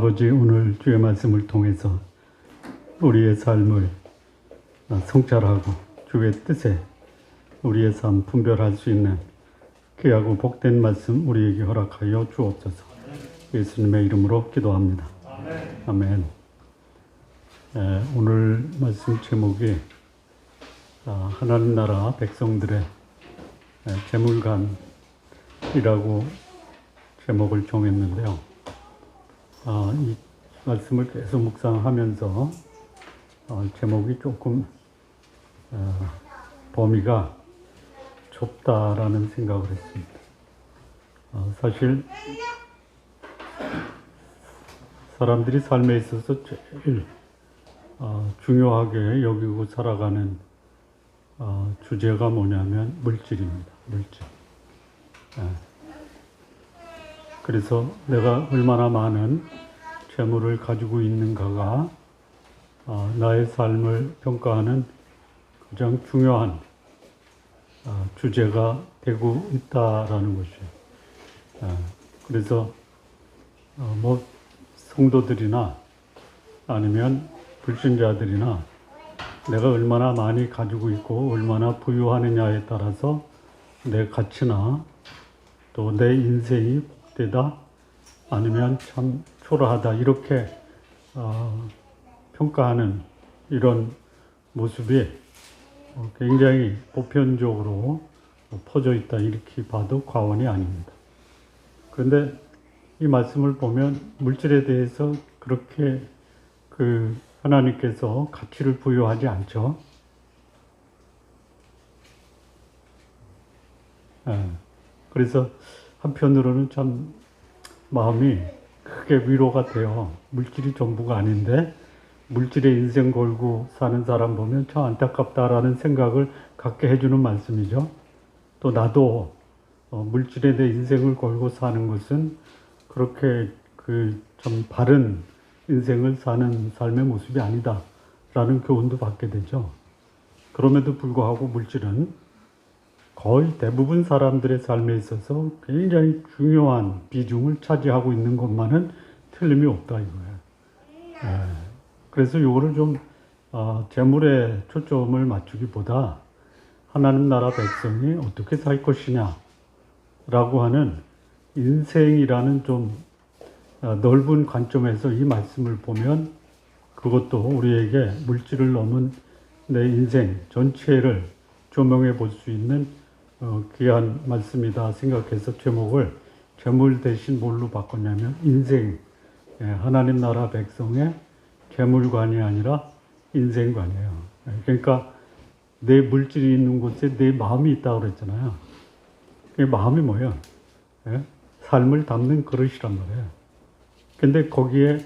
아버지, 오늘 주의 말씀을 통해서 우리의 삶을 성찰하고 주의 뜻에 우리의 삶 분별할 수 있는 귀하고 복된 말씀 우리에게 허락하여 주옵소서. 예수님의 이름으로 기도합니다. 아멘. 오늘 말씀 제목이 하나님 나라 백성들의 재물관이라고 제목을 정했는데요. 이 말씀을 계속 묵상하면서 제목이 조금 범위가 좁다라는 생각을 했습니다. 사실 사람들이 삶에 있어서 제일 중요하게 여기고 살아가는 주제가 뭐냐면 물질입니다. 물질. 그래서 내가 얼마나 많은 재물을 가지고 있는가가 나의 삶을 평가하는 가장 중요한 주제가 되고 있다라는 것이에요. 그래서 뭐 성도들이나 아니면 불신자들이나 내가 얼마나 많이 가지고 있고 얼마나 부유하느냐에 따라서 내 가치나 또 내 인생이 복되다 아니면 참 초라하다 이렇게 평가하는 이런 모습이 굉장히 보편적으로 퍼져 있다 이렇게 봐도 과언이 아닙니다. 그런데 이 말씀을 보면 물질에 대해서 그렇게 하나님께서 가치를 부여하지 않죠. 그래서 한편으로는 참 마음이 크게 위로가 돼요. 물질이 전부가 아닌데 물질에 인생 걸고 사는 사람 보면 참 안타깝다라는 생각을 갖게 해주는 말씀이죠. 또 나도 물질에 내 인생을 걸고 사는 것은 그렇게 좀 바른 인생을 사는 삶의 모습이 아니다라는 교훈도 받게 되죠. 그럼에도 불구하고 물질은 거의 대부분 사람들의 삶에 있어서 굉장히 중요한 비중을 차지하고 있는 것만은 틀림이 없다 이거예요. 그래서 이거를 좀 재물에 초점을 맞추기보다 하나님 나라 백성이 어떻게 살 것이냐라고 하는 인생이라는 좀 넓은 관점에서 이 말씀을 보면 그것도 우리에게 물질을 넘은 내 인생 전체를 조명해 볼 수 있는 귀한 말씀이다 생각해서 제목을 재물 대신 뭘로 바꿨냐면 인생, 하나님 나라 백성의 재물관이 아니라 인생관이에요. 그러니까 내 물질이 있는 곳에 내 마음이 있다고 그랬잖아요. 그 마음이 뭐예요? 삶을 담는 그릇이란 말이에요. 근데 거기에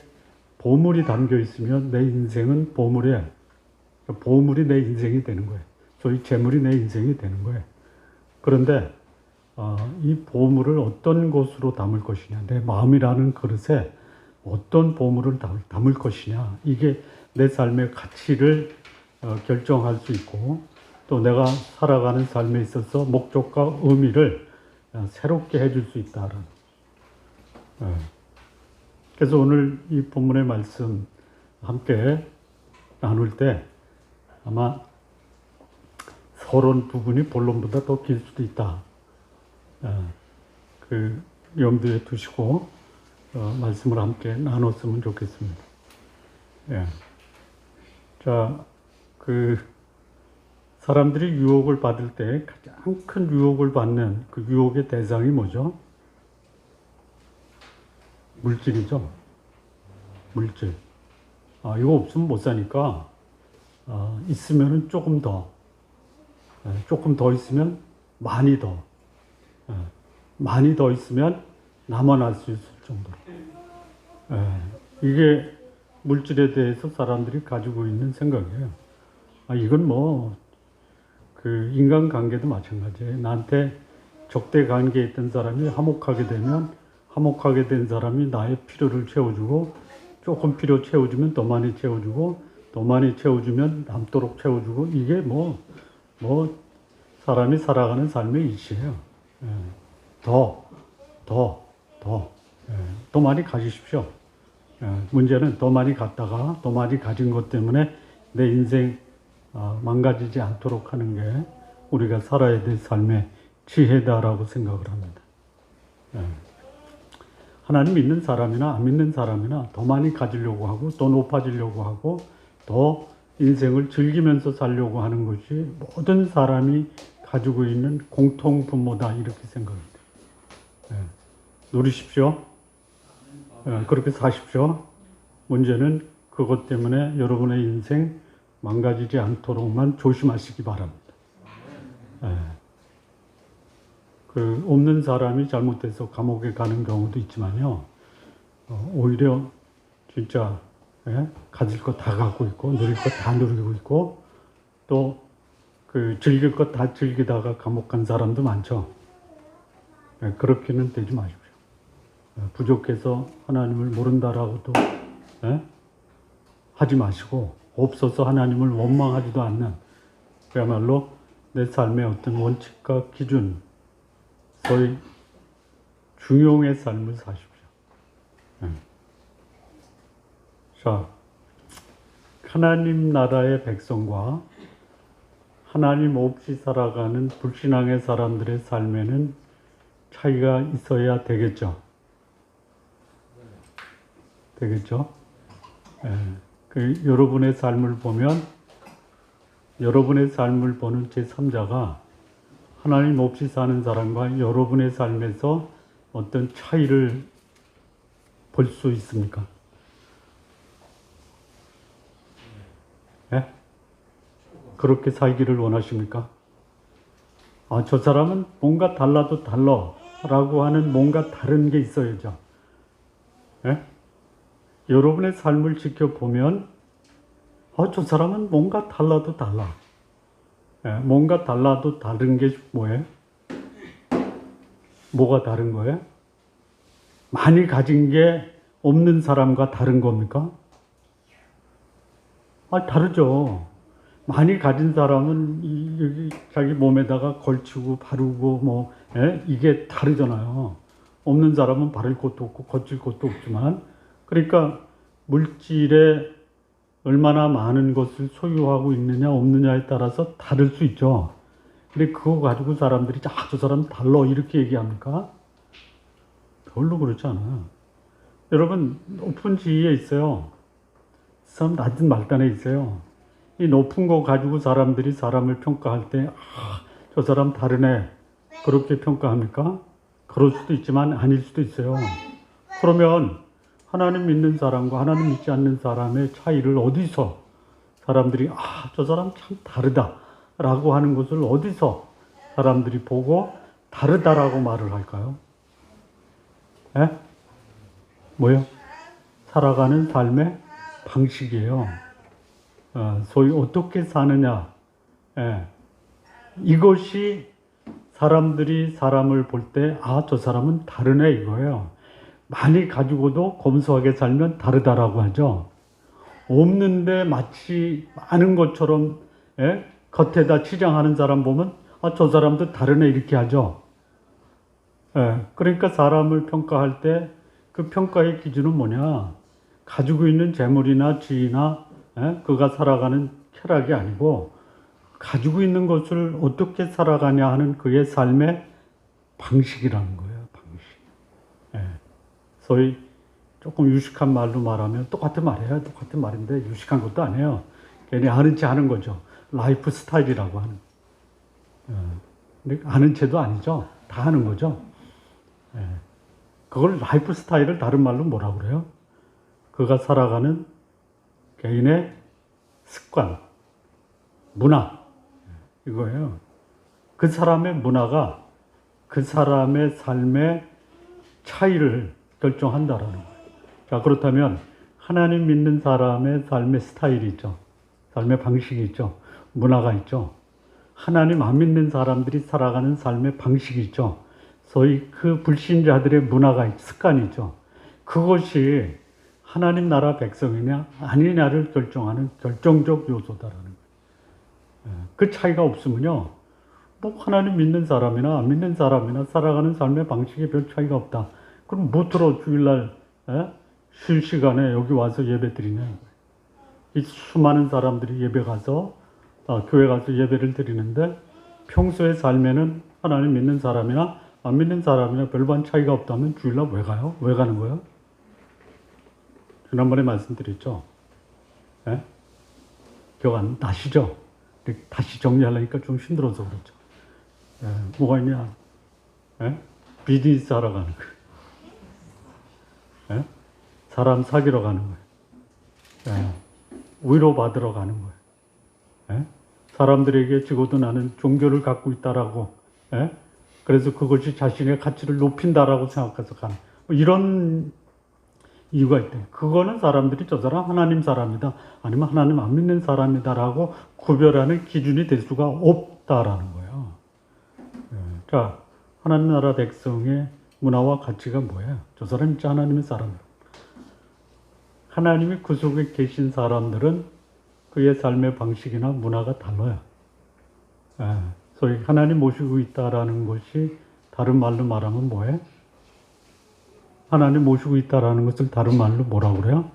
보물이 담겨 있으면 내 인생은 보물이 내 인생이 되는 거예요. 소위 재물이 내 인생이 되는 거예요. 그런데 이 보물을 어떤 곳으로 담을 것이냐, 내 마음이라는 그릇에 어떤 보물을 담을 것이냐, 이게 내 삶의 가치를 결정할 수 있고 또 내가 살아가는 삶에 있어서 목적과 의미를 새롭게 해줄 수 있다는. 그래서 오늘 이 본문의 말씀 함께 나눌 때 아마 서론 부분이 본론보다 더 길 수도 있다. 염두에 두시고 말씀을 함께 나눴으면 좋겠습니다. 자, 사람들이 유혹을 받을 때 가장 큰 유혹을 받는 그 유혹의 대상이 뭐죠? 물질이죠. 물질. 이거 없으면 못 사니까 있으면은 조금 더 있으면 많이 더 있으면 나만 알 수 있을 정도로. 이게 물질에 대해서 사람들이 가지고 있는 생각이에요. 이건 인간관계도 마찬가지예요. 나한테 적대 관계에 있던 사람이 화목하게 되면 화목하게 된 사람이 나의 필요를 채워주고 조금 필요 채워주면 더 많이 채워주고 더 많이 채워주면 남도록 채워주고 이게 사람이 살아가는 삶의 이치예요. 더 많이 가지십시오. 문제는 더 많이 갖다가 더 많이 가진 것 때문에 내 인생 망가지지 않도록 하는 게 우리가 살아야 될 삶의 지혜다라고 생각을 합니다. 하나님 믿는 사람이나 안 믿는 사람이나 더 많이 가지려고 하고 더 높아지려고 하고 더 인생을 즐기면서 살려고 하는 것이 모든 사람이 가지고 있는 공통분모다 이렇게 생각합니다. 누리십시오. 그렇게 사십시오. 문제는 그것 때문에 여러분의 인생 망가지지 않도록만 조심하시기 바랍니다. 그 없는 사람이 잘못해서 감옥에 가는 경우도 있지만요. 오히려 진짜 가질 거 다 갖고 있고 누릴 거 다 누리고 있고 또 그 즐길 거 다 즐기다가 감옥 간 사람도 많죠. 그렇게는 되지 마십시오. 부족해서 하나님을 모른다라고도 하지 마시고 없어서 하나님을 원망하지도 않는 그야말로 내 삶의 어떤 원칙과 기준 소위 중용의 삶을 사십시오. 자, 하나님 나라의 백성과 하나님 없이 살아가는 불신앙의 사람들의 삶에는 차이가 있어야 되겠죠. 여러분의 삶을 보면 여러분의 삶을 보는 제3자가 하나님 없이 사는 사람과 여러분의 삶에서 어떤 차이를 볼 수 있습니까? 그렇게 살기를 원하십니까? 저 사람은 뭔가 달라도 달라 라고 하는 뭔가 다른 게 있어야죠. 여러분의 삶을 지켜보면 저 사람은 뭔가 달라도 달라. 뭔가 달라도 다른 게 뭐예요? 뭐가 다른 거예요? 많이 가진 게 없는 사람과 다른 겁니까? 다르죠. 많이 가진 사람은 자기 몸에다가 걸치고 바르고 이게 다르잖아요. 없는 사람은 바를 것도 없고 거칠 것도 없지만 그러니까 물질에 얼마나 많은 것을 소유하고 있느냐 없느냐에 따라서 다를 수 있죠. 근데 그거 가지고 사람들이 저 사람 달라 이렇게 얘기합니까? 별로 그렇지 않아요. 여러분 높은 지위에 있어요. 사람 낮은 말단에 있어요. 이 높은 거 가지고 사람들이 사람을 평가할 때 저 사람 다르네 그렇게 평가합니까? 그럴 수도 있지만 아닐 수도 있어요. 그러면 하나님 믿는 사람과 하나님 믿지 않는 사람의 차이를 어디서 사람들이 저 사람 참 다르다 라고 하는 것을 어디서 사람들이 보고 다르다라고 말을 할까요? 뭐요? 살아가는 삶의 방식이에요. 소위 어떻게 사느냐. 이것이 사람들이 사람을 볼 때 저 사람은 다르네 이거예요. 많이 가지고도 검소하게 살면 다르다라고 하죠. 없는데 마치 많은 것처럼 겉에다 치장하는 사람 보면 저 사람도 다르네 이렇게 하죠. 그러니까 사람을 평가할 때 그 평가의 기준은 뭐냐? 가지고 있는 재물이나 지위나 그가 살아가는 쾌락이 아니고 가지고 있는 것을 어떻게 살아가냐 하는 그의 삶의 방식이라는 거예요. 방식. 소위 조금 유식한 말로 말하면 똑같은 말이에요. 똑같은 말인데 유식한 것도 아니에요. 괜히 아는 체 하는 거죠. 라이프 스타일이라고 하는. 근데 아는 체도 아니죠. 다 하는 거죠. 그걸 라이프 스타일을 다른 말로 뭐라고 그래요? 그가 살아가는 개인의 습관, 문화, 이거예요. 그 사람의 문화가 그 사람의 삶의 차이를 결정한다라는 거예요. 자, 그렇다면 하나님 믿는 사람의 삶의 스타일이 있죠. 삶의 방식이 있죠. 문화가 있죠. 하나님 안 믿는 사람들이 살아가는 삶의 방식이 있죠. 소위 그 불신자들의 문화가 습관이 있죠. 그것이 하나님 나라 백성이냐 아니냐를 결정하는 결정적 요소다라는 거예요. 그 차이가 없으면요. 하나님 믿는 사람이나 안 믿는 사람이나 살아가는 삶의 방식에 별 차이가 없다. 그럼 무엇으로 주일날 쉴 시간에 여기 와서 예배 드리냐. 이 수많은 사람들이 예배 가서, 교회 가서 예배를 드리는데 평소의 삶에는 하나님 믿는 사람이나 안 믿는 사람이나 별반 차이가 없다면 주일날 왜 가요? 왜 가는 거예요? 지난번에 말씀드렸죠. 예? 기억 안 나시죠? 다시 정리하려니까 좀 힘들어서 그렇죠. 예, 뭐가 있냐? 예? 비즈니스 하러 가는 거예요. 예? 사람 사귀러 가는 거예요. 예, 위로 받으러 가는 거예요. 예? 사람들에게 적어도 나는 종교를 갖고 있다라고, 예? 그래서 그것이 자신의 가치를 높인다라고 생각해서 가는, 뭐 이런 이유가 있대. 그거는 사람들이 저 사람 하나님 사람이다, 아니면 하나님 안 믿는 사람이다라고 구별하는 기준이 될 수가 없다라는 거예요. 예. 자, 하나님 나라 백성의 문화와 가치가 뭐예요? 저 사람이 진짜 하나님의 사람이다. 하나님이 그 속에 계신 사람들은 그의 삶의 방식이나 문화가 달라요. 예. 소위 하나님 모시고 있다라는 것이 다른 말로 말하면 뭐예요? 하나님 모시고 있다라는 것을 다른 말로 뭐라고 그래요?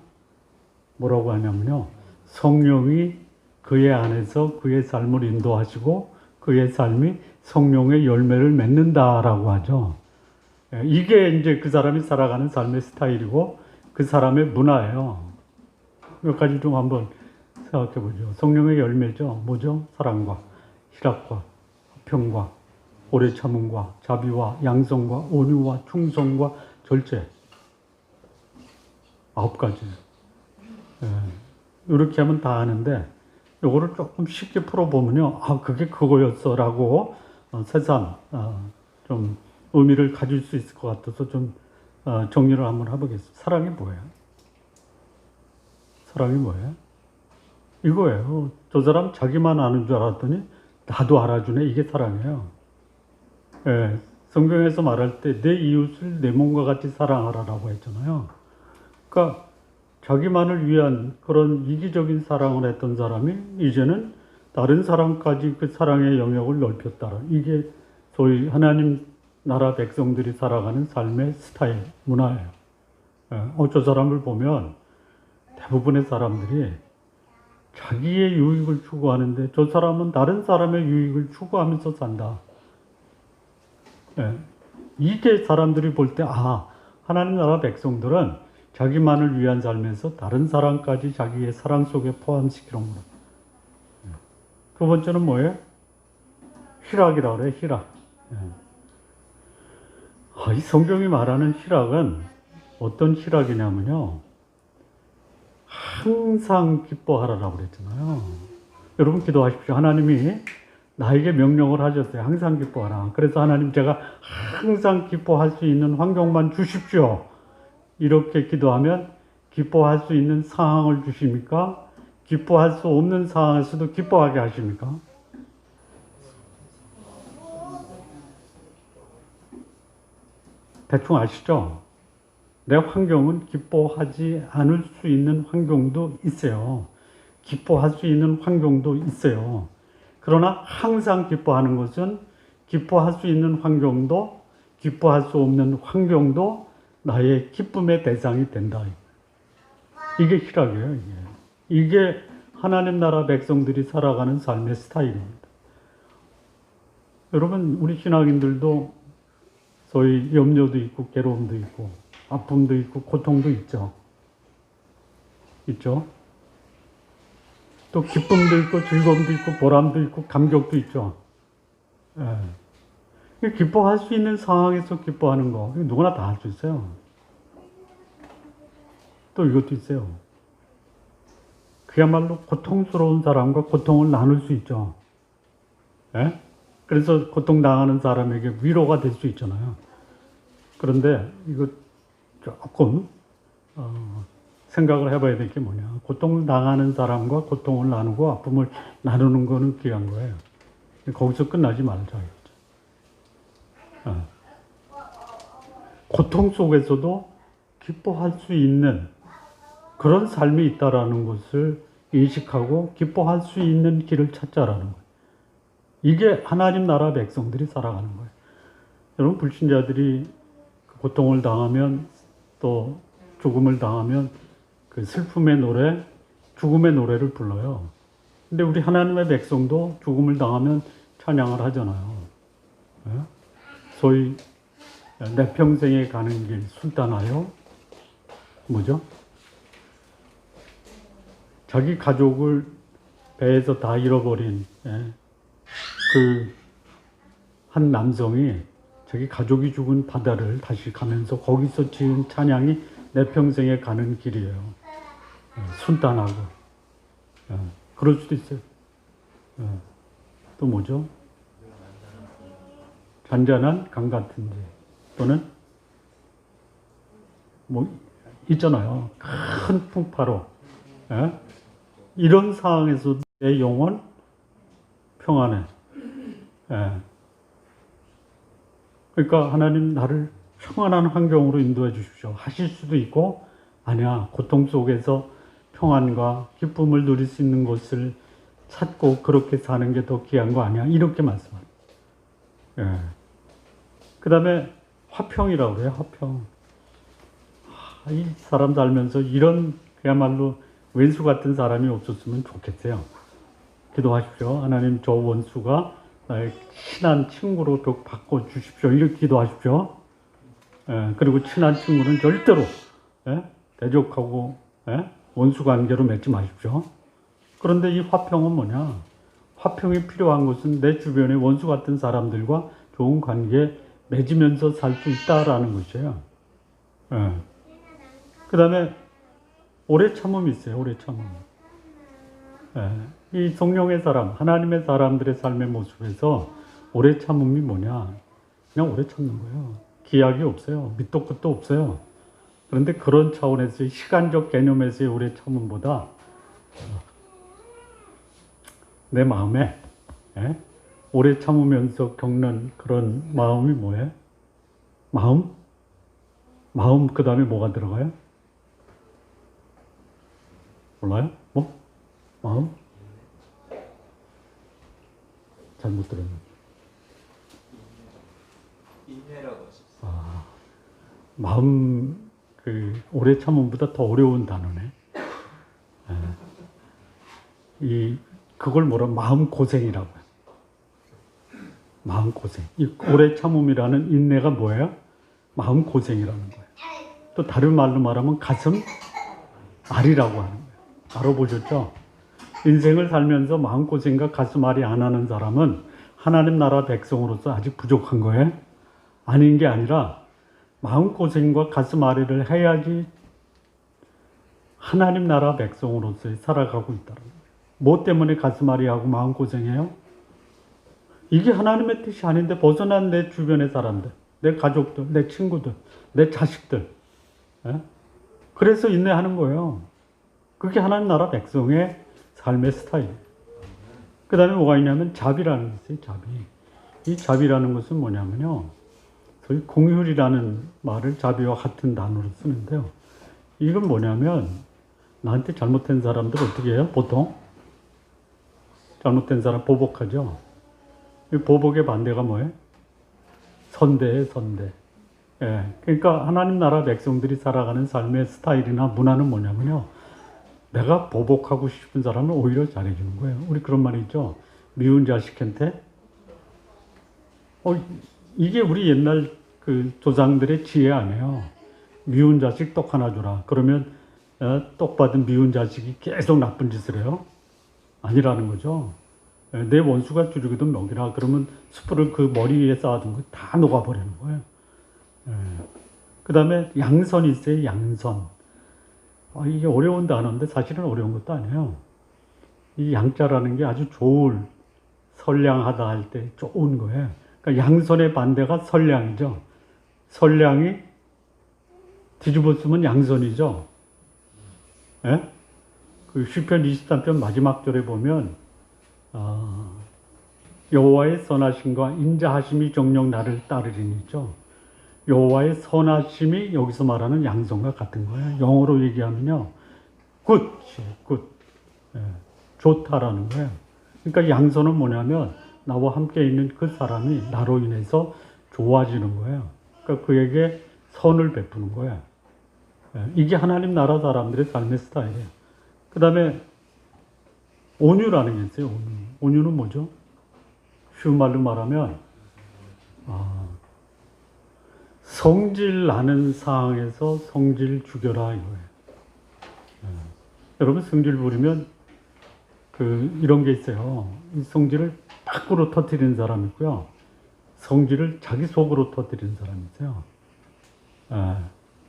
뭐라고 하냐면요. 성령이 그의 안에서 그의 삶을 인도하시고 그의 삶이 성령의 열매를 맺는다라고 하죠. 이게 이제 그 사람이 살아가는 삶의 스타일이고 그 사람의 문화예요. 몇 가지 좀 한번 생각해 보죠. 성령의 열매죠. 뭐죠? 사랑과 희락과 화평과 오래 참음과 자비와 양성과 온유와 충성과 절제. 9가지. 예. 이렇게 하면 다 아는데, 요거를 조금 쉽게 풀어보면요. 아, 그게 그거였어. 라고, 세상, 좀 의미를 가질 수 있을 것 같아서 좀, 정리를 한번 해보겠습니다. 사랑이 뭐예요? 사랑이 뭐예요? 이거예요. 저 사람 자기만 아는 줄 알았더니, 나도 알아주네. 이게 사랑이에요. 예. 성경에서 말할 때 내 이웃을 내 몸과 같이 사랑하라라고 했잖아요. 그러니까 자기만을 위한 그런 이기적인 사랑을 했던 사람이 이제는 다른 사람까지 그 사랑의 영역을 넓혔다. 이게 소위 하나님 나라 백성들이 살아가는 삶의 스타일, 문화예요. 저 사람을 보면 대부분의 사람들이 자기의 유익을 추구하는데 저 사람은 다른 사람의 유익을 추구하면서 산다. 이게 사람들이 볼 때, 하나님 나라 백성들은 자기만을 위한 삶에서 다른 사람까지 자기의 사랑 속에 포함시키는구나. 두 번째는 뭐예요? 희락이라고 그래요, 희락. 이 성경이 말하는 희락은 어떤 희락이냐면요. 항상 기뻐하라라고 그랬잖아요. 여러분 기도하십시오. 하나님이 나에게 명령을 하셨어요. 항상 기뻐하라. 그래서 하나님 제가 항상 기뻐할 수 있는 환경만 주십시오. 이렇게 기도하면 기뻐할 수 있는 상황을 주십니까? 기뻐할 수 없는 상황에서도 기뻐하게 하십니까? 대충 아시죠? 내 환경은 기뻐하지 않을 수 있는 환경도 있어요. 기뻐할 수 있는 환경도 있어요. 그러나 항상 기뻐하는 것은 기뻐할 수 있는 환경도 기뻐할 수 없는 환경도 나의 기쁨의 대상이 된다. 이게 희락이에요. 이게 하나님 나라 백성들이 살아가는 삶의 스타일입니다. 여러분, 우리 신앙인들도 소위 염려도 있고 괴로움도 있고 아픔도 있고 고통도 있죠. 있죠. 또 기쁨도 있고 즐거움도 있고 보람도 있고 감격도 있죠. 기뻐할 수 있는 상황에서 기뻐하는 거 누구나 다 할 수 있어요. 또 이것도 있어요. 그야말로 고통스러운 사람과 고통을 나눌 수 있죠. 그래서 고통당하는 사람에게 위로가 될 수 있잖아요. 그런데 이거 조금 생각을 해봐야 될 게 뭐냐. 고통을 당하는 사람과 고통을 나누고 아픔을 나누는 거는 귀한 거예요. 거기서 끝나지 말자. 고통 속에서도 기뻐할 수 있는 그런 삶이 있다라는 것을 인식하고 기뻐할 수 있는 길을 찾자라는 거예요. 이게 하나님 나라 백성들이 살아가는 거예요. 여러분, 불신자들이 고통을 당하면 또 죽음을 당하면 그 슬픔의 노래, 죽음의 노래를 불러요. 근데 우리 하나님의 백성도 죽음을 당하면 찬양을 하잖아요. 예? 소위 내 평생에 가는 길 순탄하여 뭐죠? 자기 가족을 배에서 다 잃어버린 그 한 남성이 자기 가족이 죽은 바다를 다시 가면서 거기서 지은 찬양이 내 평생에 가는 길이에요. 순탄하고. 그럴 수도 있어요. 또 뭐죠? 잔잔한 강 같은지 또는 뭐 있잖아요. 큰 풍파로 이런 상황에서 내 영혼 평안해. 그러니까 하나님 나를 평안한 환경으로 인도해 주십시오 하실 수도 있고, 아니야, 고통 속에서 평안과 기쁨을 누릴 수 있는 것을 찾고 그렇게 사는 게 더 귀한 거 아니야, 이렇게 말씀합니다. 그 다음에 화평이라고 그래요. 화평. 이 사람 살면서 이런 그야말로 왼수 같은 사람이 없었으면 좋겠어요. 기도하십시오. 하나님, 저 원수가 나의 친한 친구로 바꿔주십시오. 이렇게 기도하십시오. 그리고 친한 친구는 절대로 대적하고 원수 관계로 맺지 마십시오. 그런데 이 화평은 뭐냐? 화평이 필요한 것은 내 주변의 원수 같은 사람들과 좋은 관계 맺으면서 살 수 있다라는 것이에요. 그 다음에 오래 참음이 있어요. 오래 참음. 이 성령의 사람, 하나님의 사람들의 삶의 모습에서 오래 참음이 뭐냐? 그냥 오래 참는 거예요. 기약이 없어요. 밑도 끝도 없어요. 그런데 그런 차원에서의 시간적 개념에서의 오래 참음보다 내 마음에 오래 참으면서 겪는 그런 마음이 뭐예요? 마음 그 다음에 뭐가 들어가요? 몰라요? 뭐? 마음? 잘못 들었는데. 인내라고 하셨어요. 마음, 오래 참음보다 더 어려운 단어네. 그걸 마음 고생이라고 해요. 마음 고생. 이 오래 참음이라는 인내가 뭐예요? 마음 고생이라는 거예요. 또 다른 말로 말하면 가슴 알이라고 하는 거예요. 알아보셨죠? 인생을 살면서 마음고생과 가슴앓이 안 하는 사람은 하나님 나라 백성으로서 아직 부족한 거예요. 아닌 게 아니라 마음고생과 가슴앓이를 해야지 하나님 나라 백성으로서 살아가고 있다는 거예요. 뭐 때문에 가슴앓이하고 마음고생해요? 이게 하나님의 뜻이 아닌데 벗어난 내 주변의 사람들, 내 가족들, 내 친구들, 내 자식들. 그래서 인내하는 거예요. 그게 하나님 나라 백성의 삶의 스타일이에요. 그 다음에 뭐가 있냐면 자비라는 게 있어요. 자비. 이 자비라는 것은 뭐냐면요, 소위 공율이라는 말을 자비와 같은 단어로 쓰는데요. 이건 뭐냐면 나한테 잘못된 사람들 어떻게 해요? 보통 잘못된 사람 보복하죠. 이 보복의 반대가 뭐예요? 선대예요. 선대. 그러니까 하나님 나라 백성들이 살아가는 삶의 스타일이나 문화는 뭐냐면요, 내가 보복하고 싶은 사람은 오히려 잘해주는 거예요. 우리 그런 말이 있죠. 미운 자식한테 이게 우리 옛날 그 조상들의 지혜 아니에요. 미운 자식 떡 하나 줘라. 그러면 떡 받은 미운 자식이 계속 나쁜 짓을 해요? 아니라는 거죠. 내 원수가 줄이거든 먹이라. 그러면 숯불을 그 머리 위에 쌓아둔 거 다 녹아버리는 거예요. 그 다음에 양선이 있어요. 양선. 이게 어려운 단어인데 사실은 어려운 것도 아니에요. 이 양자라는 게 아주 선량하다 할 때 좋은 거예요. 그러니까 양선의 반대가 선량이죠. 선량이 뒤집어 쓰면 양선이죠. 그 시편 23편 마지막 절에 보면 여호와의 선하심과 인자하심이 정녕 나를 따르리니죠. 여호와의 선하심이 여기서 말하는 양선과 같은 거예요. 영어로 얘기하면요, good, 좋다라는 거예요. 그러니까 양선은 뭐냐면 나와 함께 있는 그 사람이 나로 인해서 좋아지는 거예요. 그러니까 그에게 선을 베푸는 거예요. 이게 하나님 나라 사람들의 삶의 스타일이에요. 그 다음에 온유라는 게 있어요. 온유. 온유는 뭐죠? 쉬운 말로 말하면 성질 나는 상황에서 성질 죽여라 이거예요. 여러분 성질 부리면 이런 게 있어요. 이 성질을 밖으로 터뜨리는 사람이 있고요. 성질을 자기 속으로 터뜨리는 사람이 있어요.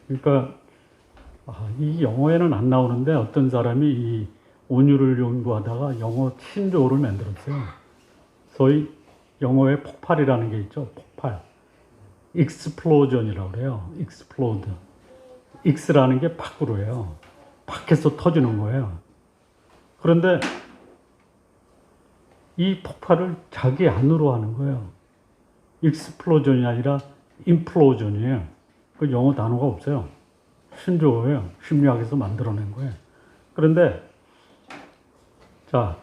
그러니까 이 영어에는 안 나오는데 어떤 사람이 이 온유를 연구하다가 영어 신조어를 만들었어요. 소위 영어에 폭발이라는 게 있죠. 폭발. explosion이라고 그래요. explode. x라는 게 밖으로예요. 밖에서 터지는 거예요. 그런데 이 폭발을 자기 안으로 하는 거예요. explosion이 아니라 implosion이에요. 그 영어 단어가 없어요. 신조어예요. 심리학에서 만들어낸 거예요. 그런데 자,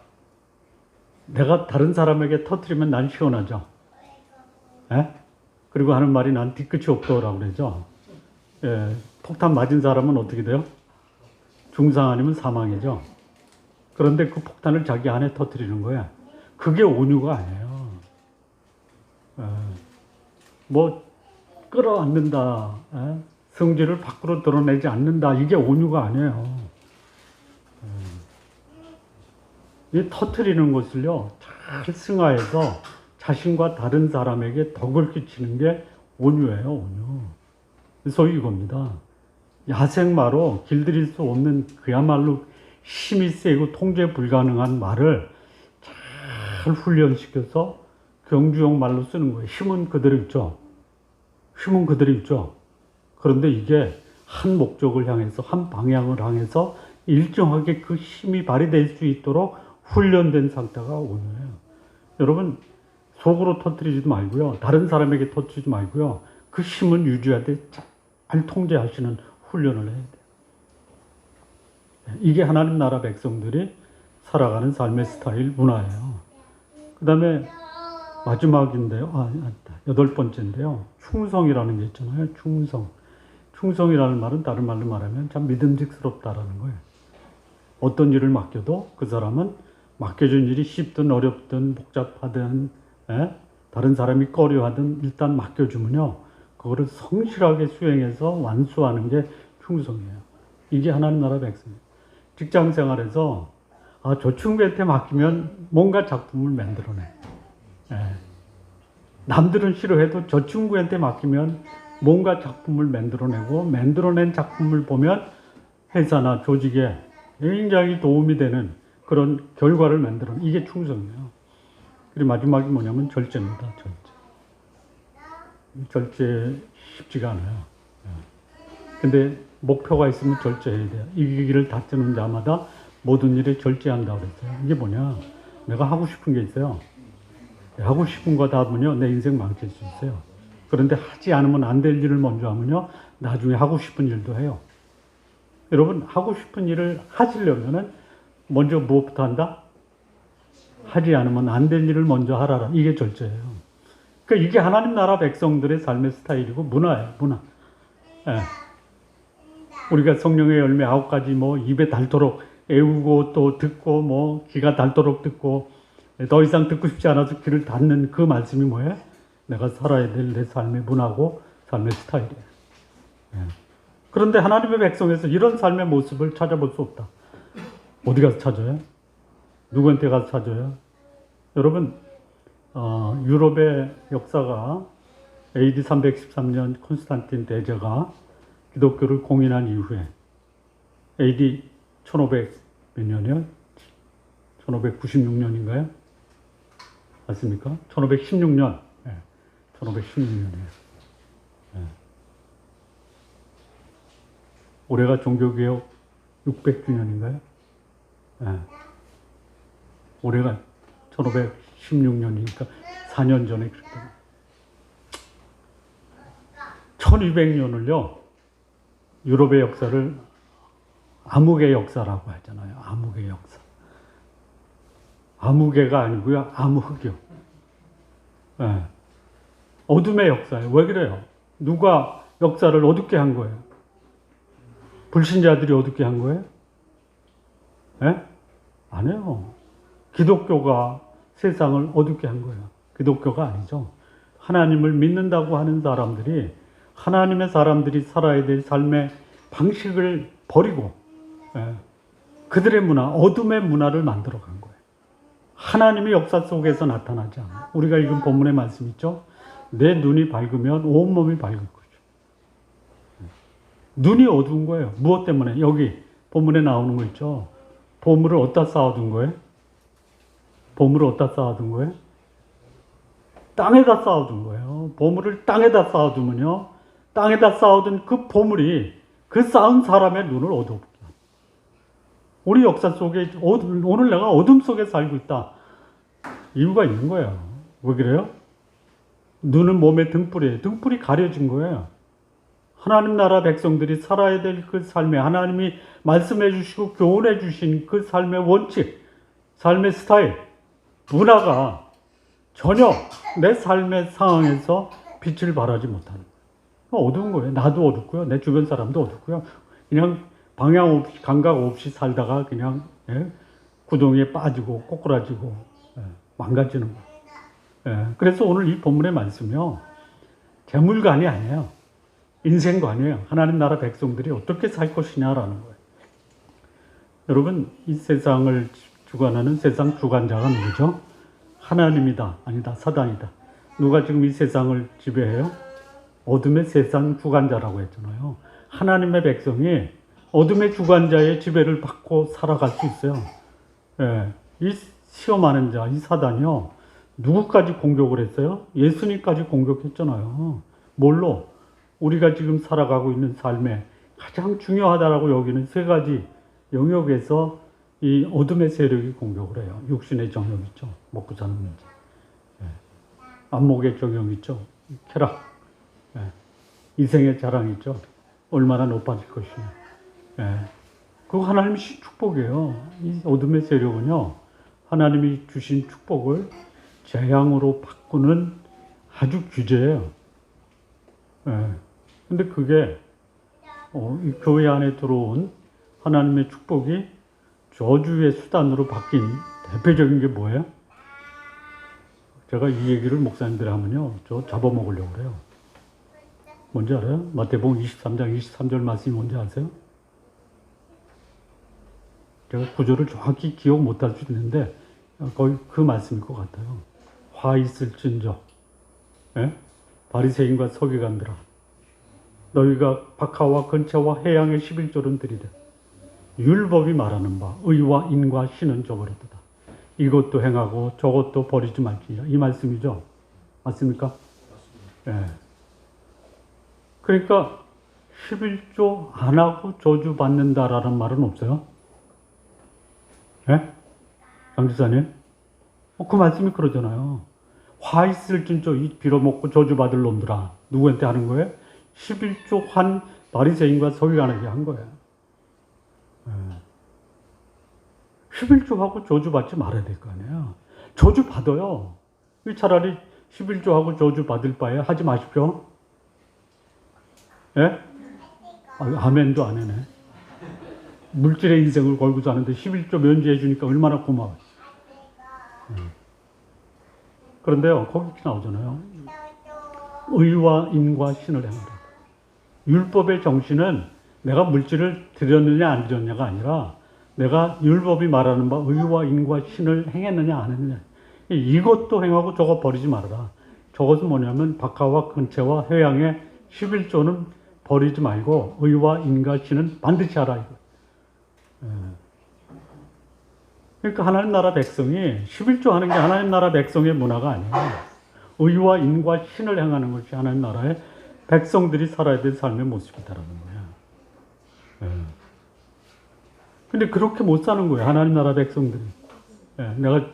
내가 다른 사람에게 터뜨리면 난 시원하죠. 그리고 하는 말이 난 뒤끝이 없더라고 그러죠. 폭탄 맞은 사람은 어떻게 돼요? 중상 아니면 사망이죠. 그런데 그 폭탄을 자기 안에 터뜨리는 거야. 그게 온유가 아니에요. 뭐 끌어안는다, 성질을 밖으로 드러내지 않는다, 이게 온유가 아니에요. 이 터뜨리는 것을요 잘 승화해서 자신과 다른 사람에게 덕을 끼치는 게 온유예요. 온유. 소위 이겁니다. 야생마로 길들일 수 없는 그야말로 힘이 세고 통제 불가능한 말을 잘 훈련시켜서 경주용 말로 쓰는 거예요. 힘은 그대로 있죠. 힘은 그대로 있죠. 그런데 이게 한 목적을 향해서, 한 방향을 향해서 일정하게 그 힘이 발휘될 수 있도록 훈련된 상태가 온유예요. 여러분, 속으로 터뜨리지 말고요. 다른 사람에게 터뜨리지 말고요. 그 힘은 유지하되 잘 통제하시는 훈련을 해야 돼요. 이게 하나님 나라 백성들이 살아가는 삶의 스타일, 문화예요. 그 다음에 마지막인데요. 8번째인데요. 충성이라는 게 있잖아요. 충성. 충성이라는 말은 다른 말로 말하면 참 믿음직스럽다라는 거예요. 어떤 일을 맡겨도 그 사람은 맡겨준 일이 쉽든 어렵든 복잡하든 다른 사람이 꺼려하든 일단 맡겨주면요. 그거를 성실하게 수행해서 완수하는 게 충성이에요. 이게 하나님 나라 백성이에요. 직장 생활에서 저 친구한테 맡기면 뭔가 작품을 만들어내. 남들은 싫어해도 저 친구한테 맡기면 뭔가 작품을 만들어내고 만들어낸 작품을 보면 회사나 조직에 굉장히 도움이 되는 그런 결과를 만들어내. 이게 충성이에요. 그리고 마지막이 뭐냐면 절제입니다. 절제 쉽지가 않아요. 근데 목표가 있으면 절제해야 돼요. 이기기를 다투는 자마다 모든 일에 절제한다고 그랬어요. 이게 뭐냐? 내가 하고 싶은 게 있어요. 하고 싶은 거 다 하면요, 내 인생 망칠 수 있어요. 그런데 하지 않으면 안 될 일을 먼저 하면요, 나중에 하고 싶은 일도 해요. 여러분, 하고 싶은 일을 하시려면은 먼저 무엇부터 한다? 하지 않으면 안 될 일을 먼저 하라라. 이게 절제예요. 그러니까 이게 하나님 나라 백성들의 삶의 스타일이고 문화예요. 문화. 우리가 성령의 열매 9가지 뭐 입에 닳도록 애우고 또 듣고 뭐 귀가 닳도록 듣고 더 이상 듣고 싶지 않아서 귀를 닫는 그 말씀이 뭐예요? 내가 살아야 될 내 삶의 문화고 삶의 스타일이에요. 그런데 하나님의 백성에서 이런 삶의 모습을 찾아볼 수 없다. 어디 가서 찾아요? 누구한테 가서 찾아요? 여러분, 유럽의 역사가 AD 313년 콘스탄틴 대제가 기독교를 공인한 이후에 AD 1500 몇 년이요? 1596년인가요? 맞습니까? 1516년. 1516년이에요. 올해가 종교개혁 600주년인가요? 올해가 1516년이니까 4년 전에 그랬더니 1200년을요 유럽의 역사를 암흑의 역사라고 하잖아요. 암흑의 역사. 암흑의가 아니고요. 암흑이요. 어둠의 역사예요. 왜 그래요? 누가 역사를 어둡게 한 거예요? 불신자들이 어둡게 한 거예요? 예? 안 해요. 기독교가 세상을 어둡게 한 거예요. 기독교가 아니죠. 하나님을 믿는다고 하는 사람들이 하나님의 사람들이 살아야 될 삶의 방식을 버리고 그들의 문화, 어둠의 문화를 만들어 간 거예요. 하나님의 역사 속에서 나타나지 않아요. 우리가 읽은 본문의 말씀 있죠? 내 눈이 밝으면 온몸이 밝을 거죠. 눈이 어두운 거예요. 무엇 때문에? 여기 본문에 나오는 거 있죠? 보물을 어디다 쌓아둔 거예요? 보물을 어디다 쌓아둔 거예요? 땅에다 쌓아둔 거예요. 보물을 땅에다 쌓아두면요, 땅에다 쌓아둔 그 보물이 그 쌓은 사람의 눈을 어둡게 합니다. 우리 역사 속에 오늘 내가 어둠 속에 살고 있다. 이유가 있는 거예요. 왜 그래요? 눈은 몸의 등불이에요. 등불이 가려진 거예요. 하나님 나라 백성들이 살아야 될 그 삶에 하나님이 말씀해 주시고 교훈해 주신 그 삶의 원칙, 삶의 스타일, 문화가 전혀 내 삶의 상황에서 빛을 발하지 못하는 거예요. 어두운 거예요. 나도 어둡고요. 내 주변 사람도 어둡고요. 그냥 방향 없이, 감각 없이 살다가 그냥 구덩이에 빠지고 꼬꾸라지고 망가지는 거예요. 그래서 오늘 이 본문의 말씀이요, 재물관이 아니에요. 인생관이에요. 하나님 나라 백성들이 어떻게 살 것이냐라는 거예요. 여러분, 이 세상을 주관하는 세상 주관자가 누구죠? 하나님이다. 아니다. 사단이다. 누가 지금 이 세상을 지배해요? 어둠의 세상 주관자라고 했잖아요. 하나님의 백성이 어둠의 주관자의 지배를 받고 살아갈 수 있어요. 이 시험하는 자, 이 사단이요, 누구까지 공격을 했어요? 예수님까지 공격했잖아요. 뭘로? 우리가 지금 살아가고 있는 삶에 가장 중요하다라고 여기는 세 가지 영역에서 이 어둠의 세력이 공격을 해요. 육신의 정욕 있죠. 먹고 사는 문제. 안목의 정욕 있죠. 쾌락. 이생의 자랑 있죠. 얼마나 높아질 것이냐. 그거 하나님의 축복이에요. 이 어둠의 세력은요, 하나님이 주신 축복을 재앙으로 바꾸는 아주 규제예요. 근데 그게 이 교회 안에 들어온 하나님의 축복이 저주의 수단으로 바뀐 대표적인 게 뭐예요? 제가 이 얘기를 목사님들이 하면요, 저 잡아먹으려고 그래요. 뭔지 알아요? 마태복음 23장 23절 말씀이 뭔지 아세요? 제가 구절을 정확히 기억 못할 수 있는데 거의 그 말씀일 것 같아요. 화 있을진저 바리새인과 서기관들아, 너희가 박하와 근처와 해양의 11조는 드리되 율법이 말하는 바 의와 인과 신은 저버렸도다. 이것도 행하고 저것도 버리지 말지니라. 이 말씀이죠. 맞습니까? 그러니까 11조 안 하고 저주 받는다라는 말은 없어요. 강지사님? 그 말씀이 그러잖아요. 화 있을진저 이 빌어먹고 저주 받을 놈들아. 누구한테 하는 거예요? 11조 한 바리새인과 서기관에게 한 거예요. 11조하고 저주 받지 말아야 될 거 아니에요. 저주 받아요. 차라리 11조하고 저주 받을 바에 하지 마십시오. 아멘도 안 해네. 물질의 인생을 걸고 사는데 11조 면제해 주니까 얼마나 고마워요. 그런데요, 거기 이렇게 나오잖아요. 의와 인과 신을 행하라. 율법의 정신은 내가 물질을 드렸느냐 안 드렸느냐가 아니라 내가 율법이 말하는 바 의와 인과 신을 행했느냐 안 했느냐. 이것도 행하고 저거 버리지 말아라. 저것은 뭐냐면 박하와 근채와 회양의 11조는 버리지 말고 의와 인과 신은 반드시 하라. 그러니까 하나님 나라 백성이 11조 하는 게 하나님 나라 백성의 문화가 아니에요. 의와 인과 신을 행하는 것이 하나님 나라의 백성들이 살아야 될 삶의 모습이다라는 거예요. 근데 그렇게 못 사는 거예요. 하나님 나라 백성들이. 내가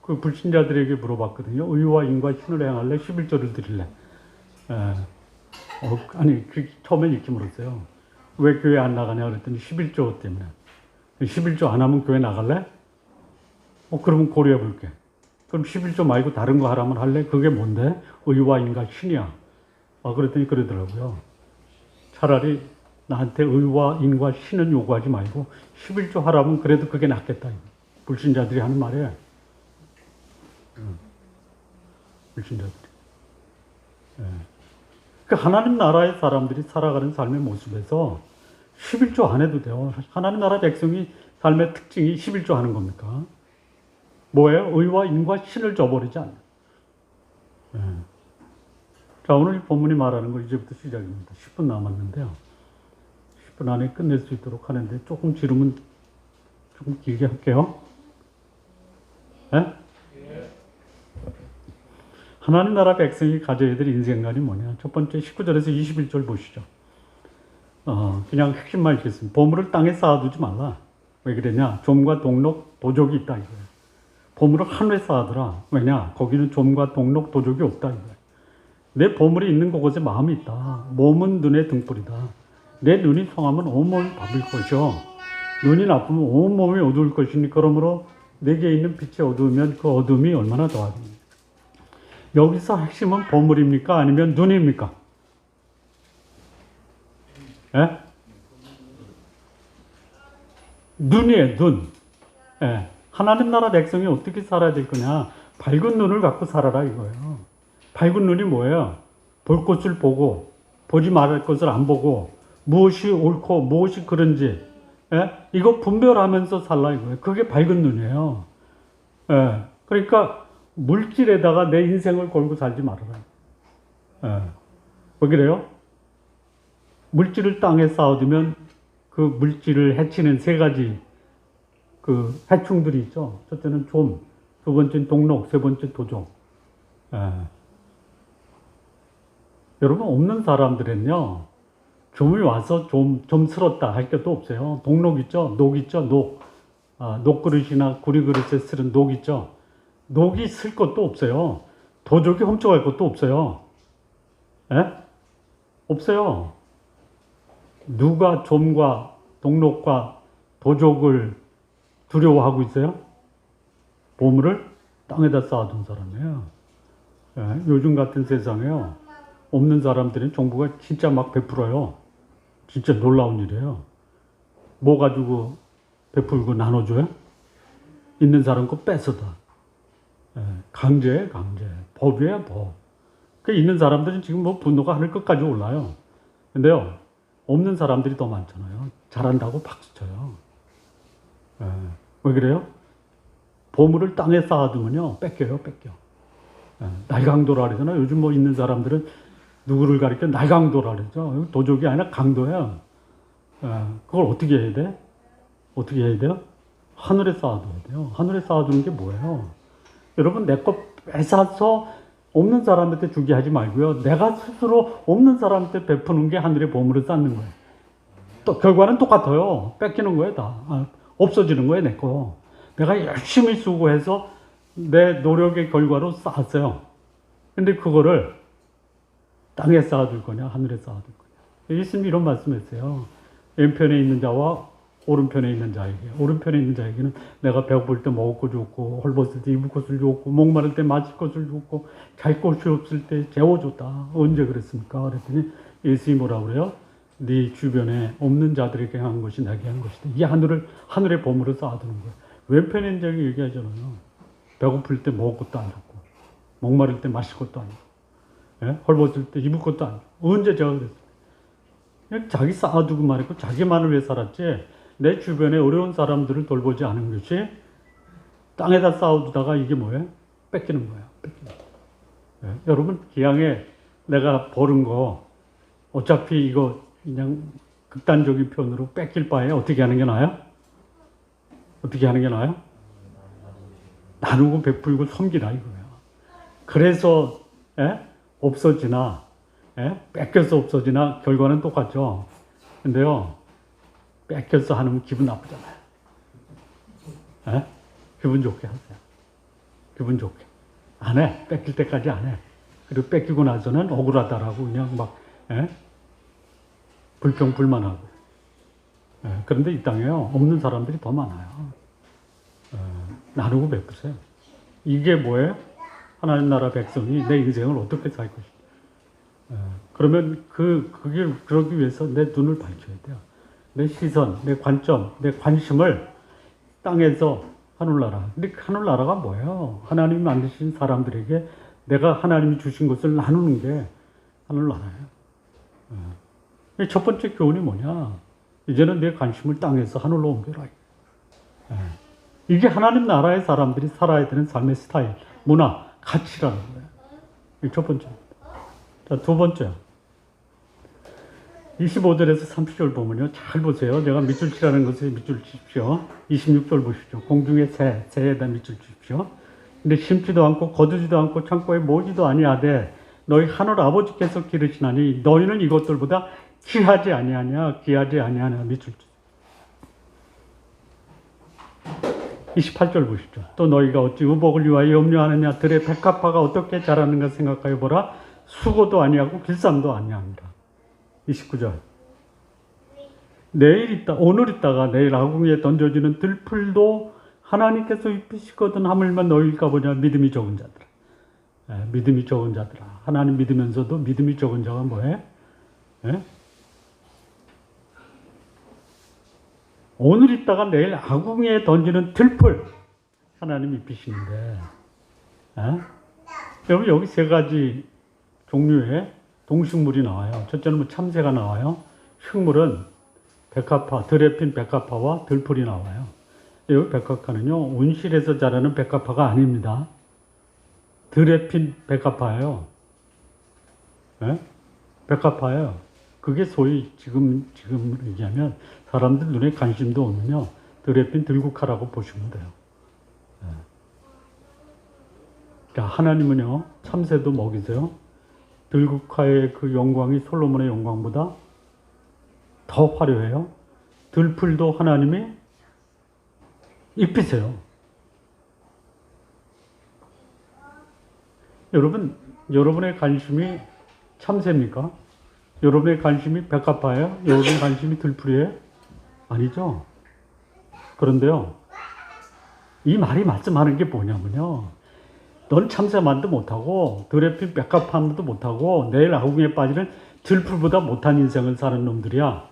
그 불신자들에게 물어봤거든요. 의와 인과 신을 행할래? 11조를 드릴래? 아니, 처음엔 이렇게 물었어요. 왜 교회 안 나가냐 그랬더니 11조 때문에. 11조 안 하면 교회 나갈래? 그러면 고려해 볼게. 그럼 11조 말고 다른 거 하라면 할래? 그게 뭔데? 의와 인과 신이야. 그랬더니 그러더라고요. 차라리 나한테 의와 인과 신은 요구하지 말고 11조 하라면 그래도 그게 낫겠다. 불신자들이 하는 말이에요. 불신자들이. 예. 그 하나님 나라의 사람들이 살아가는 삶의 모습에서 11조 안 해도 돼요. 하나님 나라 백성이 삶의 특징이 11조 하는 겁니까? 뭐예요? 의와 인과 신을 저버리지 않는. 예. 자, 오늘 본문이 말하는 거 이제부터 시작입니다. 10분 남았는데요. 10분 안에 끝낼 수 있도록 하는데 조금 지르면 조금 길게 할게요. 예? 하나님 나라 백성이 가져야 될 인생관이 뭐냐? 첫 번째 19절에서 21절 보시죠. 그냥 핵심만 읽겠습니다. 보물을 땅에 쌓아두지 말라. 왜 그러냐? 좀과 동록, 도적이 있다 이거예요. 보물을 하늘에 쌓아두라. 왜냐? 거기는 좀과 동록, 도적이 없다 이거예요. 내 보물이 있는 곳에 마음이 있다. 몸은 눈의 등불이다. 내 눈이 성하면 온몸이 밥일 것이요. 눈이 나쁘면 온몸이 어두울 것이니 그러므로 내게 있는 빛이 어두우면 그 어둠이 얼마나 더하겠니? 여기서 핵심은 보물입니까? 아니면 눈입니까? 예? 눈이에요, 눈. 예. 하나님 나라 백성이 어떻게 살아야 될 거냐? 밝은 눈을 갖고 살아라 이거예요. 밝은 눈이 뭐예요? 볼 것을 보고, 보지 말할 것을 안 보고, 무엇이 옳고 무엇이 그런지, 예? 이거 분별하면서 살라 이거예요. 그게 밝은 눈이에요. 예. 그러니까 물질에다가 내 인생을 걸고 살지 말아라. 예. 왜 그래요? 물질을 땅에 쌓아두면 그 물질을 해치는 세 가지 그 해충들이 있죠. 첫째는 좀, 두 번째는 동록, 세 번째 도적. 예. 여러분, 없는 사람들은요, 좀이 와서 좀 쓸었다 할 것도 없어요. 동록 있죠? 녹 있죠? 녹. 녹그릇이나 구리그릇에 쓰는 녹 있죠? 녹이 쓸 것도 없어요. 도적이 훔쳐갈 것도 없어요. 예? 없어요. 누가 좀과 동록과 도적을 두려워하고 있어요? 보물을 땅에다 쌓아둔 사람이에요. 예? 요즘 같은 세상에요. 없는 사람들은 정부가 진짜 막 베풀어요. 진짜 놀라운 일이에요. 뭐 가지고 베풀고 나눠줘요? 있는 사람 거 뺏어다. 강제예요, 강제. 법이에요, 법. 그 있는 사람들은 지금 뭐 분노가 하늘 끝까지 올라요. 근데요, 없는 사람들이 더 많잖아요. 잘한다고 박수 쳐요. 왜 그래요? 보물을 땅에 쌓아두면요, 뺏겨요, 뺏겨. 날강도라 그러잖아요. 요즘 뭐 있는 사람들은 누구를 가리켜 날강도라 그러죠. 도적이 아니라 강도예요. 그걸 어떻게 해야 돼? 어떻게 해야 돼요? 하늘에 쌓아둬야 돼요. 하늘에 쌓아두는 게 뭐예요? 여러분, 내 거 뺏어서 없는 사람한테 주게 하지 말고요. 내가 스스로 없는 사람한테 베푸는 게 하늘의 보물을 쌓는 거예요. 또 결과는 똑같아요. 뺏기는 거예요, 다. 없어지는 거예요, 내 거. 내가 열심히 수고해서 내 노력의 결과로 쌓았어요. 근데 그거를 땅에 쌓아둘 거냐, 하늘에 쌓아둘 거냐. 예수님이 이런 말씀했어요. 왼편에 있는 자와 오른편에 있는 자에게. 오른편에 있는 자에게는 내가 배고플 때 먹을 거 줬고, 헐벗을 때 입을 것을 줬고, 목마를 때 마실 것을 줬고, 잘 곳이 없을 때 재워줬다. 언제 그랬습니까? 그랬더니 예수님이 뭐라고 그래요? 네 주변에 없는 자들에게 한 것이 내게 한 것이다. 이 하늘의 보물을 쌓아두는 거예요. 왼편에 있는 자에게 얘기하잖아요. 배고플 때 먹을 것도 안 줬고, 목마를 때 마실 것도 안 줬고, 예? 헐벗을 때 입을 것도 안 줬고. 언제 제가 그랬어요? 그냥 자기 쌓아두고 말했고, 자기만을 위해 살았지, 내 주변에 어려운 사람들을 돌보지 않은 것이 땅에다 쌓아두다가 이게 뭐예요? 뺏기는 거예요. 뺏기는 거예요. 예? 여러분, 기왕에 내가 버는 거 어차피 이거 그냥 극단적인 표현으로 뺏길 바에 어떻게 하는 게 나아요? 어떻게 하는 게 나아요? 나누고 베풀고 섬기라 이거예요. 그래서 없어지나 뺏겨서 없어지나 결과는 똑같죠. 근데요, 뺏겨서 하면 기분 나쁘잖아요. 기분 좋게 하세요. 기분 좋게. 안 해. 뺏길 때까지 안 해. 그리고 뺏기고 나서는 억울하다라고 그냥 막 불평불만하고. 그런데 이 땅에요, 없는 사람들이 더 많아요. 나누고 베푸세요. 이게 뭐예요? 하나님 나라 백성이 내 인생을 어떻게 살 것인가. 그러면 그게 그러기 위해서 내 눈을 밝혀야 돼요. 내 시선, 내 관점, 내 관심을 땅에서 하늘나라. 근데 하늘나라가 뭐예요? 하나님이 만드신 사람들에게 내가 하나님이 주신 것을 나누는 게 하늘나라예요. 첫 번째 교훈이 뭐냐? 이제는 내 관심을 땅에서 하늘로 옮겨라. 이게 하나님 나라의 사람들이 살아야 되는 삶의 스타일, 문화, 가치라는 거예요. 이게 첫 번째입니다. 자, 두 번째. 25절에서 30절 보면요. 잘 보세요. 내가 밑줄 치라는 것에 밑줄 치십시오. 26절 보십시오. 공중의 새에다 밑줄 치십시오. 근데 심지도 않고 거두지도 않고 창고에 모지도 아니하되 너희 하늘 아버지께서 기르시나니 너희는 이것들보다 귀하지 아니하냐 밑줄 치. 28절 보십시오. 또 너희가 어찌 의복을 위하여 염려하느냐 들의 백합화가 어떻게 자라는가 생각하여 보라. 수고도 아니하고 길쌈도 아니합니다. 29절. 오늘 있다가 내일 아궁이에 던져지는 들풀도 하나님께서 입히시거든 하물며 너희일까 보냐. 믿음이 적은 자들아. 믿음이 적은 자들아. 하나님 믿으면서도 믿음이 적은 자가 뭐해? 오늘 있다가 내일 아궁이에 던지는 들풀 하나님이 입히시는데, 여러분 여기 세 가지 종류의 동식물이 나와요. 첫째는 참새가 나와요. 식물은 백합화, 들에 핀 백합화와 들풀이 나와요. 여기 백합화는요, 온실에서 자라는 백합화가 아닙니다. 들에 핀 백합화예요. 백합화예요. 그게 소위 지금 얘기하면 사람들 눈에 관심도 없는요, 들에 핀 들국화라고 보시면 돼요. 자, 하나님은요, 참새도 먹이세요. 들국화의 그 영광이 솔로몬의 영광보다 더 화려해요. 들풀도 하나님이 입히세요. 여러분의 관심이 참새입니까? 여러분의 관심이 백합화예요? 여러분의 관심이 들풀이에요? 아니죠. 그런데요, 이 말이 말씀하는 게 뭐냐면요, 넌 참새만도 못하고 들에 핀 백합화만도 못하고 내일 아궁이에 빠지는 들풀보다 못한 인생을 사는 놈들이야.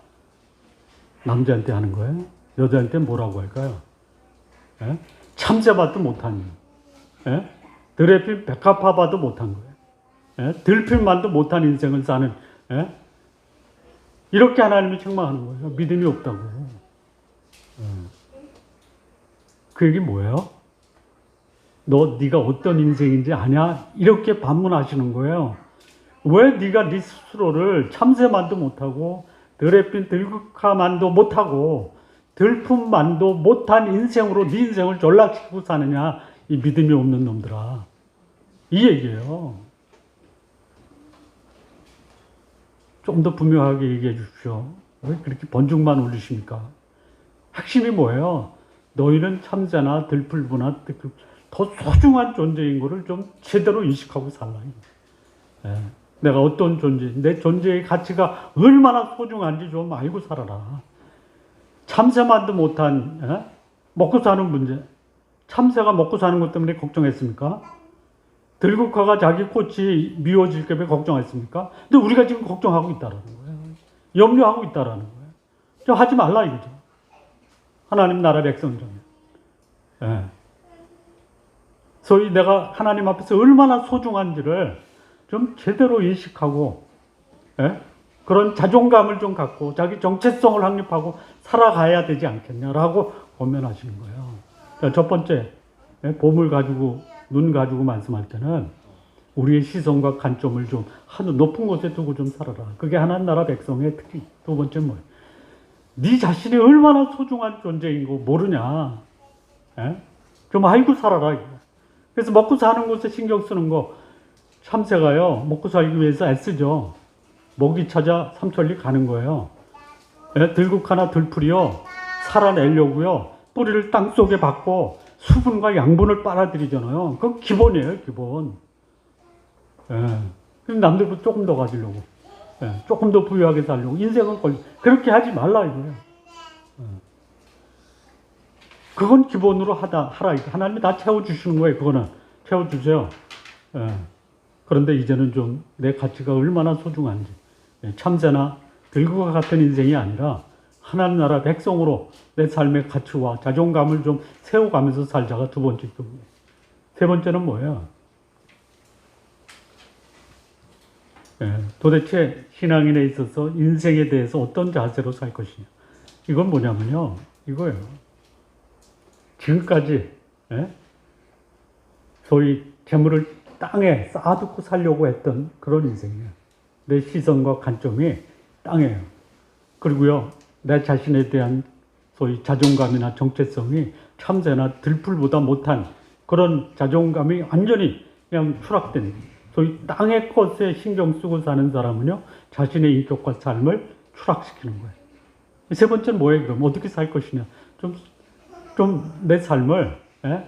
남자한테 하는 거예요? 여자한테 뭐라고 할까요? 참새봐도 못한, 들에 핀 백합화봐도 못한 거예요. 들풀만도 못한 인생을 사는, 이렇게 하나님이 책망하는 거예요. 믿음이 없다고. 그 얘기 뭐예요? 네가 어떤 인생인지 아냐? 이렇게 반문하시는 거예요. 왜 네가 네 스스로를 참새만도 못하고 들에 핀 들국화만도 못하고 들품만도 못한 인생으로 네 인생을 전락시키고 사느냐? 이 믿음이 없는 놈들아. 이 얘기예요. 좀 더 분명하게 얘기해 주십시오. 왜 그렇게 번중만 울리십니까? 핵심이 뭐예요? 너희는 참새나 들풀보나 더 소중한 존재인 것을 좀 제대로 인식하고 살라. 내가 어떤 존재, 내 존재의 가치가 얼마나 소중한지 좀 알고 살아라. 참새만도 못한, 먹고 사는 문제. 참새가 먹고 사는 것 때문에 걱정했습니까? 들국화가 자기 꽃이 미워질까 봐 걱정했습니까? 근데 우리가 지금 걱정하고 있다라는 거예요. 염려하고 있다라는 거예요. 저 하지 말라 이거죠. 하나님 나라 백성 중에. 소위 내가 하나님 앞에서 얼마나 소중한지를 좀 제대로 인식하고, 그런 자존감을 좀 갖고 자기 정체성을 확립하고 살아가야 되지 않겠냐라고 권면하시는 거예요. 첫 번째, 봄을 가지고 눈 가지고 말씀할 때는 우리의 시선과 관점을 좀 하늘 높은 곳에 두고 좀 살아라. 그게 하나님 나라 백성의 특기. 두 번째 뭐예요? 네 자신이 얼마나 소중한 존재인 거 모르냐? 좀 알고 살아라. 그래서 먹고 사는 곳에 신경 쓰는 거, 참새가요, 먹고 살기 위해서 애쓰죠. 먹이 찾아 삼천리 가는 거예요. 들국화나 들풀이요, 살아내려고요, 뿌리를 땅 속에 박고 수분과 양분을 빨아들이잖아요. 그건 기본이에요, 기본. 그럼 남들보다 조금 더 가지려고, 조금 더 부유하게 살려고, 인생은 그렇게 하지 말라 이거예요. 그건 기본으로 하라. 하나님이 다 채워주시는 거예요. 그거는 채워주세요. 그런데 이제는 좀 내 가치가 얼마나 소중한지, 참새나 들과 같은 인생이 아니라 하나님 나라 백성으로 내 삶의 가치와 자존감을 좀 세워가면서 살자가 두 번째 쪽이에요. 세 번째는 뭐예요? 도대체 신앙인에 있어서 인생에 대해서 어떤 자세로 살 것이냐. 이건 뭐냐면요. 이거예요. 지금까지 소위 재물을 땅에 쌓아두고 살려고 했던 그런 인생이에요. 내 시선과 관점이 땅이에요. 그리고요. 내 자신에 대한 소위 자존감이나 정체성이 참새나 들풀보다 못한 그런 자존감이 완전히 그냥 추락된, 소위 땅의 것에 신경 쓰고 사는 사람은요, 자신의 인격과 삶을 추락시키는 거예요. 세 번째는 뭐예요, 그럼? 어떻게 살 것이냐? 좀 내 삶을,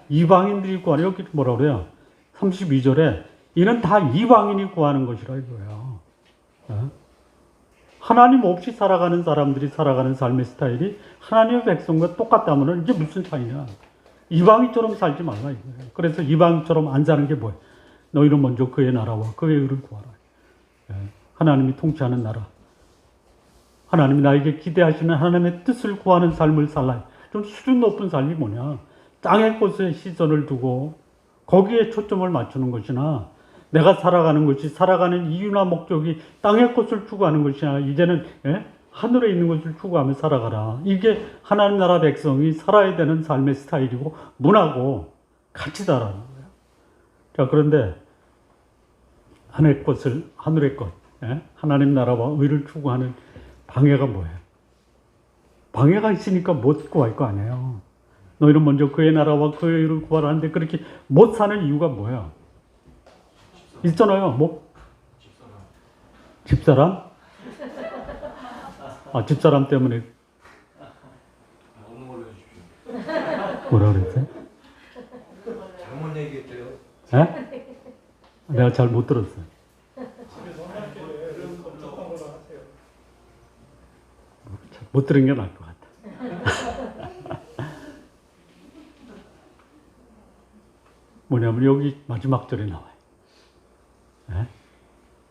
이방인들이 구하는, 여기 뭐라 그래요? 32절에, 이는 다 이방인이 구하는 것이라 이거예요. 하나님 없이 살아가는 사람들이 살아가는 삶의 스타일이 하나님의 백성과 똑같다면 이게 무슨 차이냐? 이방인처럼 살지 말라 이거예요. 그래서 이방인처럼 안 사는 게 뭐예요? 너희는 먼저 그의 나라와 그의 의를 구하라. 하나님이 통치하는 나라. 하나님이 나에게 기대하시는 하나님의 뜻을 구하는 삶을 살라. 좀 수준 높은 삶이 뭐냐? 땅의 것에 시선을 두고 거기에 초점을 맞추는 것이나 내가 살아가는 것이 살아가는 이유나 목적이 땅의 것을 추구하는 것이나 이제는 하늘에 있는 것을 추구하며 살아가라. 이게 하나님 나라 백성이 살아야 되는 삶의 스타일이고 문화고 가치다라는 거예요. 자, 그런데 하늘의 것, 하나님 나라와 의를 추구하는 방해가 뭐예요? 방해가 있으니까 못 구할 거 아니에요. 너희는 먼저 그의 나라와 그의 의를 구하라 하는데 그렇게 못 사는 이유가 뭐야? 있잖아요. 뭐? 집사람? 아, 집사람 때문에. 없는 걸로 해주십시오. 뭐라 그랬어요? 잘못 얘기했대요. 내가 잘 못 들었어요. 못 들은 게 나을 것 같아. 뭐냐면 여기 마지막 절에 나와요.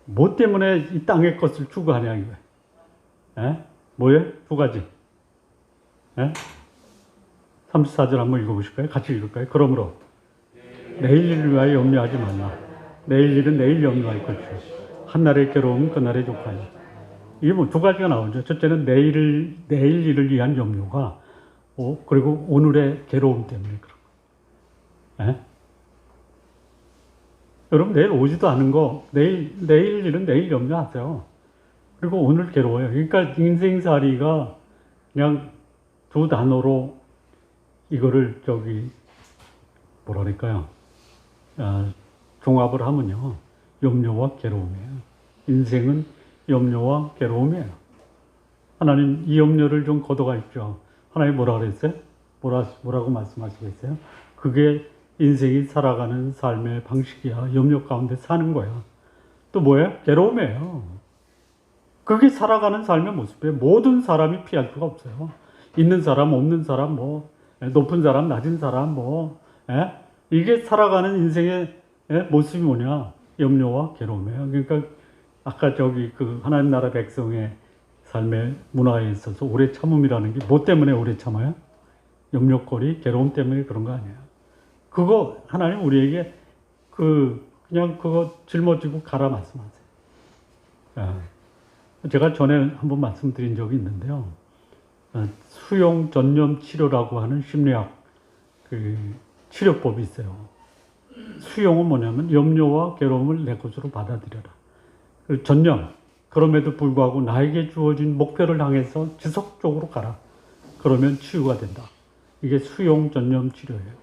뭐 때문에 이 땅의 것을 추구하냐 이거예요. 뭐예요? 두 가지. 34절 한번 읽어보실까요? 같이 읽을까요? 그러므로 내일 일을 위하여 염려하지 말라. 내일 일은 내일 염려할 것이요 한날의 괴로움은 그날의 족하니. 이게 뭐 두 가지가 나오죠. 첫째는 내일 일을 위한 염려가, 그리고 오늘의 괴로움 때문에 그런 거예요. 여러분 내일 오지도 않은 거 내일 일은 내일 염려하세요. 그리고 오늘 괴로워요. 그러니까 인생살이가 그냥 두 단어로 이거를 뭐라 그럴까요? 종합을 하면요. 염려와 괴로움이에요. 인생은 염려와 괴로움이에요. 하나님 이 염려를 좀 걷어가십시오. 하나님 뭐라 그랬어요? 뭐라고 말씀하시겠어요? 그게 인생이 살아가는 삶의 방식이야. 염려 가운데 사는 거야. 또 뭐예요? 괴로움이에요. 그게 살아가는 삶의 모습이에요. 모든 사람이 피할 수가 없어요. 있는 사람, 없는 사람, 높은 사람, 낮은 사람, 이게 살아가는 인생의 모습이 뭐냐? 염려와 괴로움이에요. 그러니까 아까 하나님 나라 백성의 삶의 문화에 있어서 오래 참음이라는 게 뭐 때문에 오래 참아요? 염려거리, 괴로움 때문에 그런 거 아니에요. 그거 하나님 우리에게 그냥 그거 짊어지고 가라 말씀하세요. 제가 전에 한번 말씀드린 적이 있는데요. 수용 전념 치료라고 하는 심리학 치료법이 있어요. 수용은 뭐냐면 염려와 괴로움을 내 것으로 받아들여라. 전념, 그럼에도 불구하고 나에게 주어진 목표를 향해서 지속적으로 가라. 그러면 치유가 된다. 이게 수용 전념 치료예요.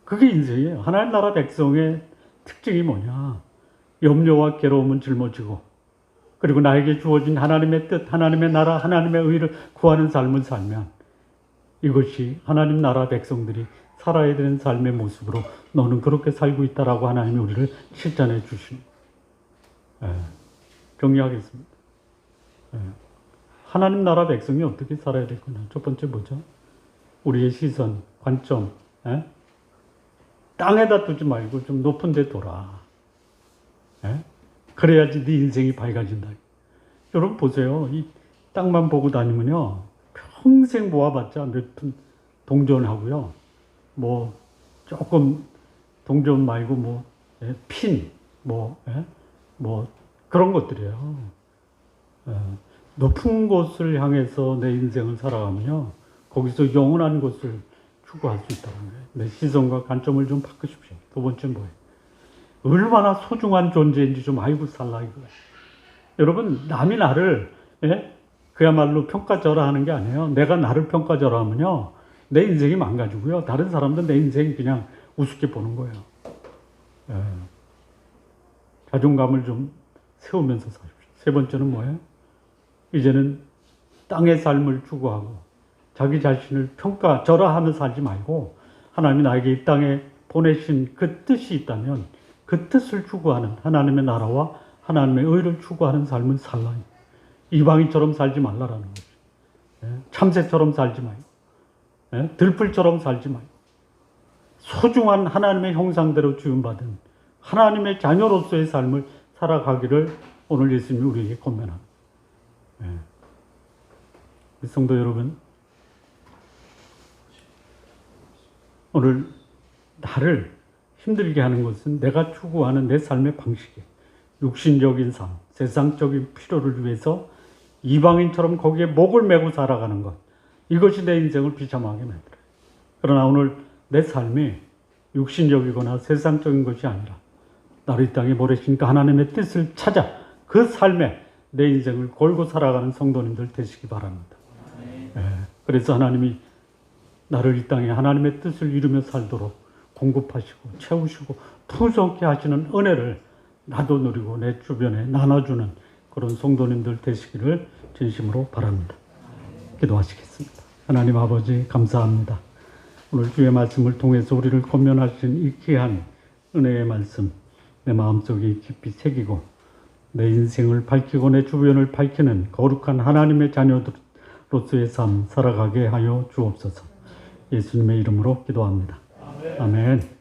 그게 인생이에요. 하나님 나라 백성의 특징이 뭐냐? 염려와 괴로움은 짊어지고, 그리고 나에게 주어진 하나님의 뜻, 하나님의 나라, 하나님의 의를 구하는 삶을 살면 이것이 하나님 나라 백성들이 살아야 되는 삶의 모습으로 너는 그렇게 살고 있다라고 하나님이 우리를 실천해 주십니다. 정리하겠습니다. 하나님 나라 백성이 어떻게 살아야 될 거냐? 첫 번째 뭐죠? 우리의 시선, 관점, 땅에다 두지 말고 좀 높은 데 둬라. 예? 그래야지 네 인생이 밝아진다. 여러분 보세요. 이 땅만 보고 다니면요. 평생 모아봤자 몇 푼 동전하고요. 뭐 조금 동전 말고 뭐 핀, 뭐 그런 것들이에요. 높은 곳을 향해서 내 인생을 살아가면요. 거기서 영원한 곳을 추구할 수 있다는 거예요. 내 시선과 관점을 좀 바꾸십시오. 두 번째 뭐예요? 얼마나 소중한 존재인지 좀 알고 살라 이거예요. 여러분 남이 나를 그야말로 평가절하하는 게 아니에요. 내가 나를 평가절하하면요. 내 인생이 망가지고요. 다른 사람들 내 인생 그냥 우습게 보는 거예요. 자존감을 좀 세우면서 사십시오. 세 번째는 뭐예요? 이제는 땅의 삶을 추구하고 자기 자신을 평가절하하며 살지 말고 하나님이 나에게 이 땅에 보내신 그 뜻이 있다면 그 뜻을 추구하는 하나님의 나라와 하나님의 의를 추구하는 삶을 살라. 이방인처럼 살지 말라라는 거죠. 참새처럼 살지 말고 들풀처럼 살지 말고 소중한 하나님의 형상대로 지음받은 하나님의 자녀로서의 삶을 살아가기를 오늘 예수님이 우리에게 권면합니다. 성도 여러분, 오늘 나를 힘들게 하는 것은 내가 추구하는 내 삶의 방식이에요. 육신적인 삶, 세상적인 필요를 위해서 이방인처럼 거기에 목을 메고 살아가는 것. 이것이 내 인생을 비참하게 만들어요. 그러나 오늘 내 삶이 육신적이거나 세상적인 것이 아니라 나를 이 땅에 보내시니까 하나님의 뜻을 찾아 그 삶에 내 인생을 걸고 살아가는 성도님들 되시기 바랍니다. 그래서 하나님이 나를 이 땅에 하나님의 뜻을 이루며 살도록 공급하시고 채우시고 풍성케 하시는 은혜를 나도 누리고 내 주변에 나눠주는 그런 성도님들 되시기를 진심으로 바랍니다. 기도하시겠습니다. 하나님 아버지 감사합니다. 오늘 주의 말씀을 통해서 우리를 권면하신 이 귀한 은혜의 말씀 내 마음속에 깊이 새기고 내 인생을 밝히고 내 주변을 밝히는 거룩한 하나님의 자녀로서의 삶 살아가게 하여 주옵소서. 예수님의 이름으로 기도합니다. 아멘.